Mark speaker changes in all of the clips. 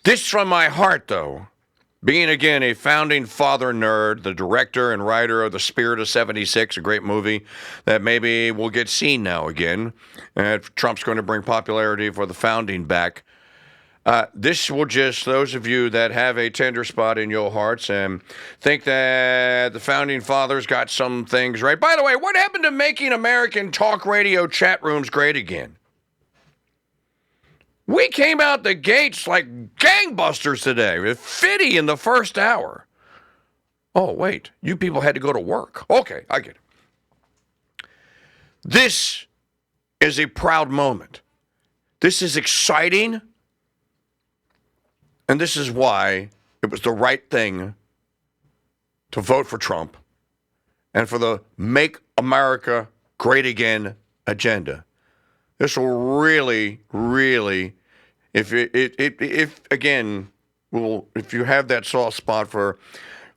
Speaker 1: This from my heart, though. Being, again, a founding father nerd, the director and writer of The Spirit of 76, a great movie that maybe will get seen now again. Trump's going to bring popularity for the founding back. This will just, those of you that have a tender spot in your hearts and think that the founding fathers got some things right. By the way, what happened to making American talk radio chat rooms great again? We came out the gates like gangbusters today, with 50 in the first hour. Oh, wait, you people had to go to work. Okay, I get it. This is a proud moment. This is exciting. And this is why it was the right thing to vote for Trump and for the Make America Great Again agenda. This will really, really, if you have that soft spot for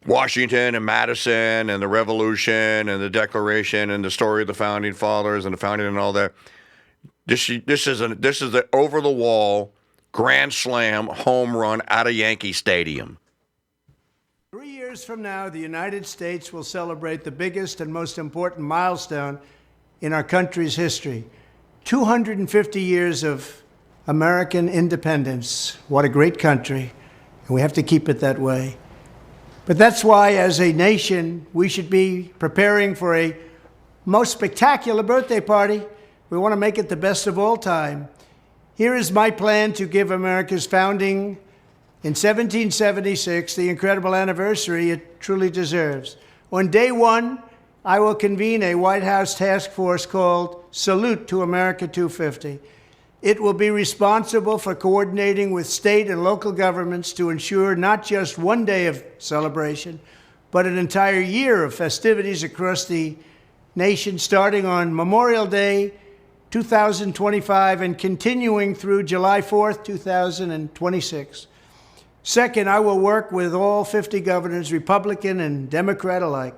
Speaker 1: Washington and Madison and the Revolution and the Declaration and the story of the Founding Fathers and the founding and all that, this is the over-the-wall grand slam home run out of Yankee Stadium.
Speaker 2: 3 years from now, the United States will celebrate the biggest and most important milestone in our country's history. 250 years of American independence. What a great country. And we have to keep it that way. But that's why, as a nation, we should be preparing for a most spectacular birthday party. We want to make it the best of all time. Here is my plan to give America's founding in 1776 the incredible anniversary it truly deserves. On day one, I will convene a White House task force called Salute to America 250. It will be responsible for coordinating with state and local governments to ensure not just one day of celebration, but an entire year of festivities across the nation, starting on Memorial Day 2025 and continuing through July 4th, 2026. Second, I will work with all 50 governors, Republican and Democrat alike,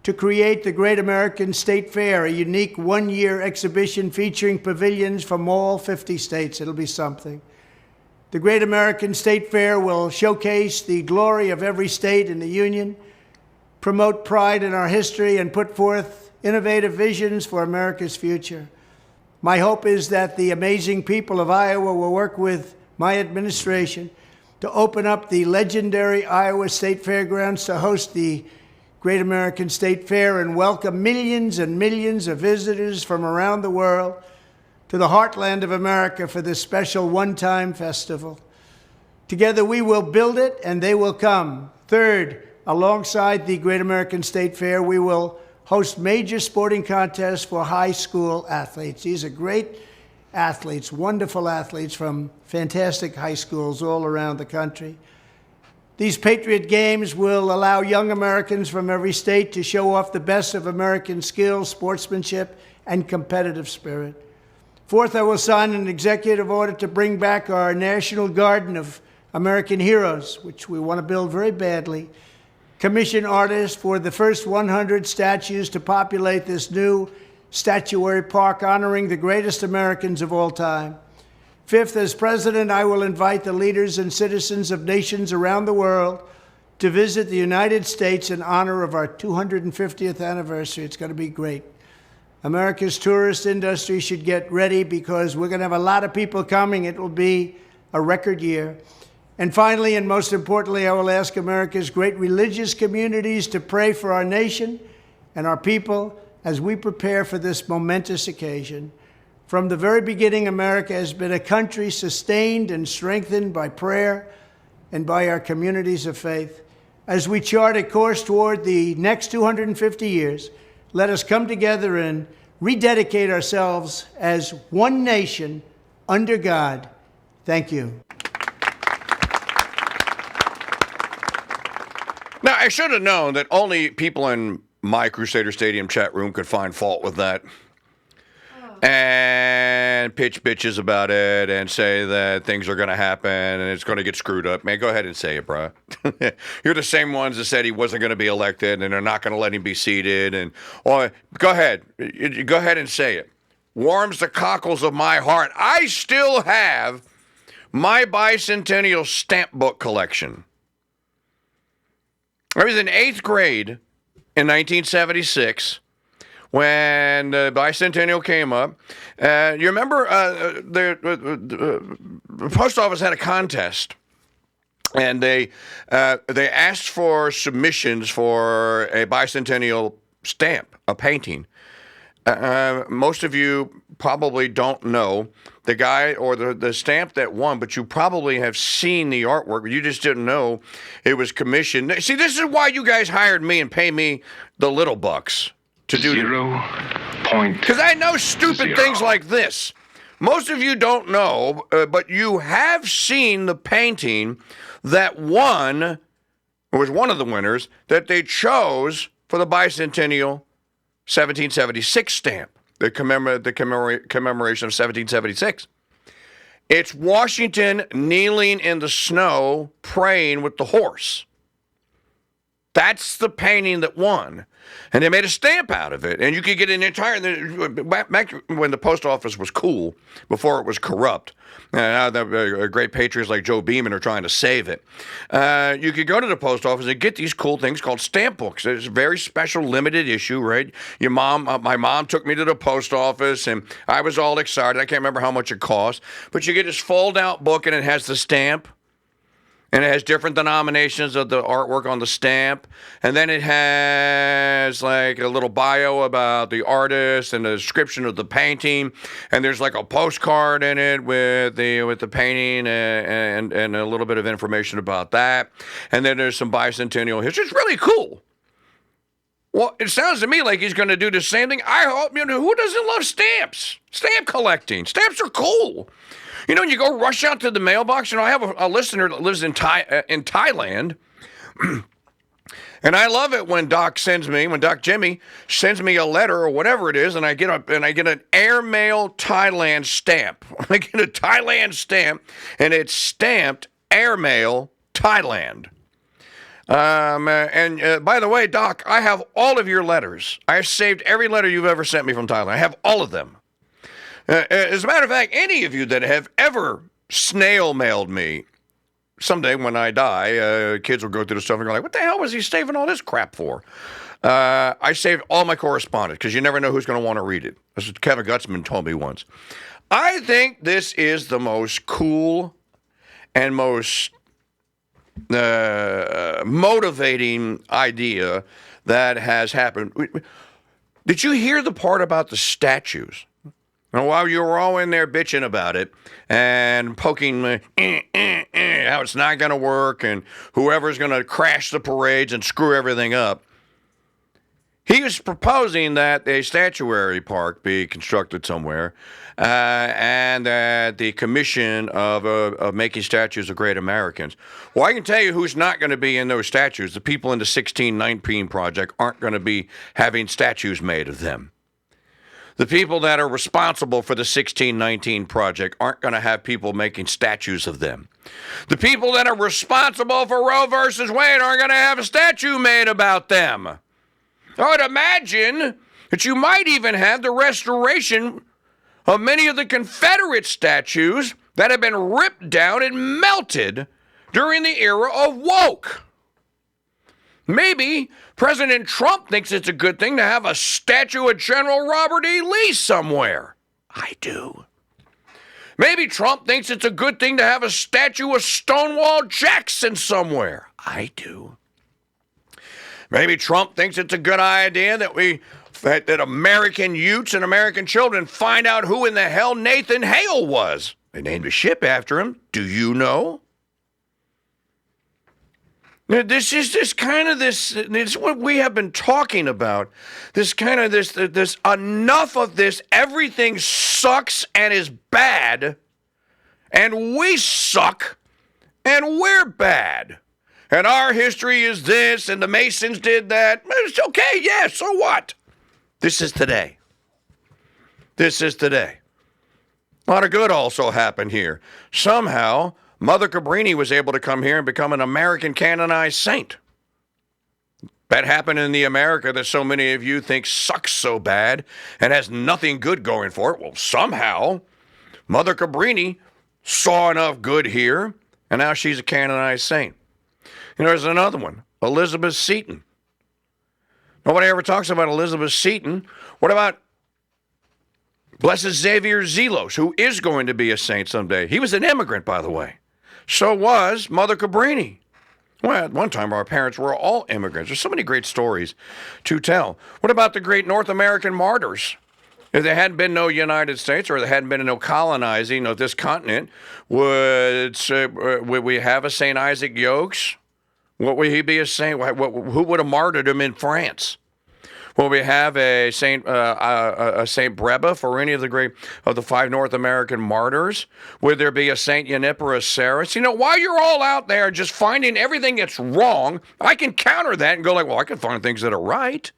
Speaker 2: to create the Great American State Fair, a unique one-year exhibition featuring pavilions from all 50 states. It'll be something. The Great American State Fair will showcase the glory of every state in the Union, promote pride in our history, and put forth innovative visions for America's future. My hope is that the amazing people of Iowa will work with my administration to open up the legendary Iowa State Fairgrounds to host the Great American State Fair and welcome millions and millions of visitors from around the world to the heartland of America for this special one-time festival. Together we will build it and they will come. Third, alongside the Great American State Fair, we will host major sporting contests for high school athletes. These are great athletes, wonderful athletes from fantastic high schools all around the country. These Patriot Games will allow young Americans from every state to show off the best of American skill, sportsmanship, and competitive spirit. Fourth, I will sign an executive order to bring back our National Garden of American Heroes, which we want to build very badly. Commission artists for the first 100 statues to populate this new statuary park honoring the greatest Americans of all time. Fifth, as president, I will invite the leaders and citizens of nations around the world to visit the United States in honor of our 250th anniversary. It's going to be great. America's tourist industry should get ready because we're going to have a lot of people coming. It will be a record year. And finally, and most importantly, I will ask America's great religious communities to pray for our nation and our people as we prepare for this momentous occasion. From the very beginning, America has been a country sustained and strengthened by prayer and by our communities of faith. As we chart a course toward the next 250 years, let us come together and rededicate ourselves as one nation under God. Thank you.
Speaker 1: Now, I should have known that only people in my Crusader Stadium chat room could find fault with that. And pitch bitches about it and say that things are going to happen and it's going to get screwed up. Man, go ahead and say it, bro. You're the same ones that said he wasn't going to be elected and they're not going to let him be seated. And go ahead. Go ahead and say it. Warms the cockles of my heart. I still have my Bicentennial stamp book collection. I was in 8th grade in 1976 when the Bicentennial came up. You remember the post office had a contest, and they asked for submissions for a Bicentennial stamp, a painting. Most of you probably don't know the guy or the stamp that won, but you probably have seen the artwork, but you just didn't know it was commissioned. See, this is why you guys hired me and pay me the little bucks to do
Speaker 3: 0.0.
Speaker 1: Because I know stupid things like this. Most of you don't know, but you have seen the painting that won, or was one of the winners, that they chose for the Bicentennial 1776 stamp, the commemoration of 1776. It's Washington kneeling in the snow, praying with the horse. That's the painting that won. And they made a stamp out of it. And you could get an entire, back when the post office was cool, before it was corrupt, now the great patriots like Joe Beeman are trying to save it. You could go to the post office and get these cool things called stamp books. It's a very special limited issue, right? My mom took me to the post office, and I was all excited. I can't remember how much it cost. But you get this fold-out book, and it has the stamp. And it has different denominations of the artwork on the stamp. And then it has like a little bio about the artist and a description of the painting. And there's like a postcard in it with the painting and a little bit of information about that. And then there's some Bicentennial history. It's really cool. Well, it sounds to me like he's going to do the same thing. I hope, who doesn't love stamps? Stamp collecting. Stamps are cool. You go rush out to the mailbox. I have a listener that lives in Thailand, and I love it when Doc Jimmy sends me a letter or whatever it is, and I get an airmail Thailand stamp. I get a Thailand stamp, and it's stamped airmail Thailand. And by the way, Doc, I have all of your letters. I have saved every letter you've ever sent me from Thailand. I have all of them. As a matter of fact, any of you that have ever snail mailed me, someday when I die, kids will go through the stuff and go like, what the hell was he saving all this crap for? I saved all my correspondence because you never know who's going to want to read it. That's what Kevin Gutzman told me once. I think this is the most cool and most motivating idea that has happened. Did you hear the part about the statues? And while you were all in there bitching about it and poking how it's not going to work and whoever's going to crash the parades and screw everything up, he was proposing that a statuary park be constructed somewhere and that the commission of making statues of great Americans. Well, I can tell you who's not going to be in those statues. The people in the 1619 Project aren't going to be having statues made of them. The people that are responsible for the 1619 Project aren't going to have people making statues of them. The people that are responsible for Roe versus Wade aren't going to have a statue made about them. I would imagine that you might even have the restoration of many of the Confederate statues that have been ripped down and melted during the era of woke. Maybe President Trump thinks it's a good thing to have a statue of General Robert E. Lee somewhere. I do. Maybe Trump thinks it's a good thing to have a statue of Stonewall Jackson somewhere. I do. Maybe Trump thinks it's a good idea that American youths and American children find out who in the hell Nathan Hale was. They named a ship after him. Do you know? This is what we have been talking about. This enough of this, everything sucks and is bad, and we suck, and we're bad. And our history is this, and the Masons did that. It's okay, yeah, so what? This is today. This is today. A lot of good also happened here. Somehow, Mother Cabrini was able to come here and become an American canonized saint. That happened in the America that so many of you think sucks so bad and has nothing good going for it. Well, somehow, Mother Cabrini saw enough good here, and now she's a canonized saint. You know, there's another one, Elizabeth Seton. Nobody ever talks about Elizabeth Seton. What about Blessed Xavier Zelos, who is going to be a saint someday? He was an immigrant, by the way. So was Mother Cabrini. Well, at one time, our parents were all immigrants. There's so many great stories to tell. What about the great North American martyrs? If there hadn't been no United States, or there hadn't been no colonizing of this continent, would we have a St. Isaac Jogues? Would he be a saint? Who would have martyred him in France? Will we have a Saint Brebeuf or any of the 5 North American martyrs? Would there be a Saint Uniperus Serus? You know, while you're all out there just finding everything that's wrong, I can counter that and go like, well, I can find things that are right.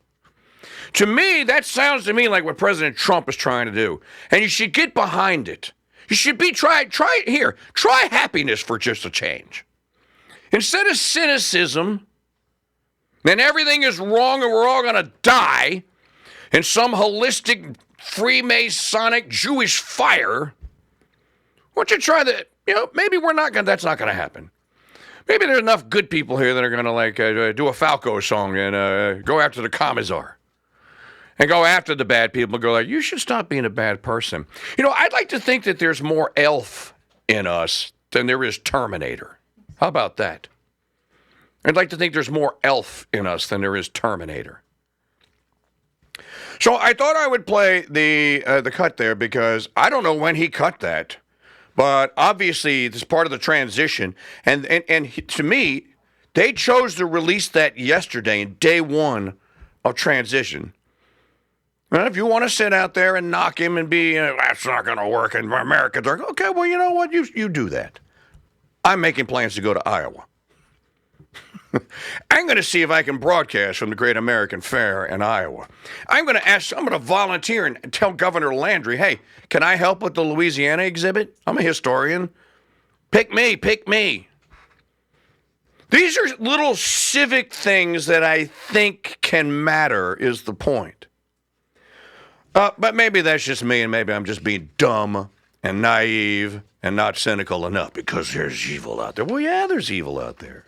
Speaker 1: To me, that sounds to me like what President Trump is trying to do, and you should get behind it. You should try happiness for just a change. Instead of cynicism, then everything is wrong and we're all going to die in some holistic Freemasonic Jewish fire. Why don't you try that? You know, maybe that's not going to happen. Maybe there's enough good people here that are going to do a Falco song and go after the Commissar. And go after the bad people and go like, you should stop being a bad person. You know, I'd like to think that there's more elf in us than there is Terminator. How about that? I'd like to think there's more elf in us than there is Terminator. So I thought I would play the cut there because I don't know when he cut that, but obviously this is part of the transition. And to me, they chose to release that yesterday in day one of transition. And if you want to sit out there and knock him and be, that's not going to work in America, they're like, okay, well, you know what? You do that. I'm making plans to go to Iowa. I'm going to see if I can broadcast from the Great American Fair in Iowa. I'm going to volunteer and tell Governor Landry, hey, can I help with the Louisiana exhibit? I'm a historian. Pick me. These are little civic things that I think can matter is the point. But maybe that's just me, and maybe I'm just being dumb and naive and not cynical enough because there's evil out there. Well, yeah, there's evil out there.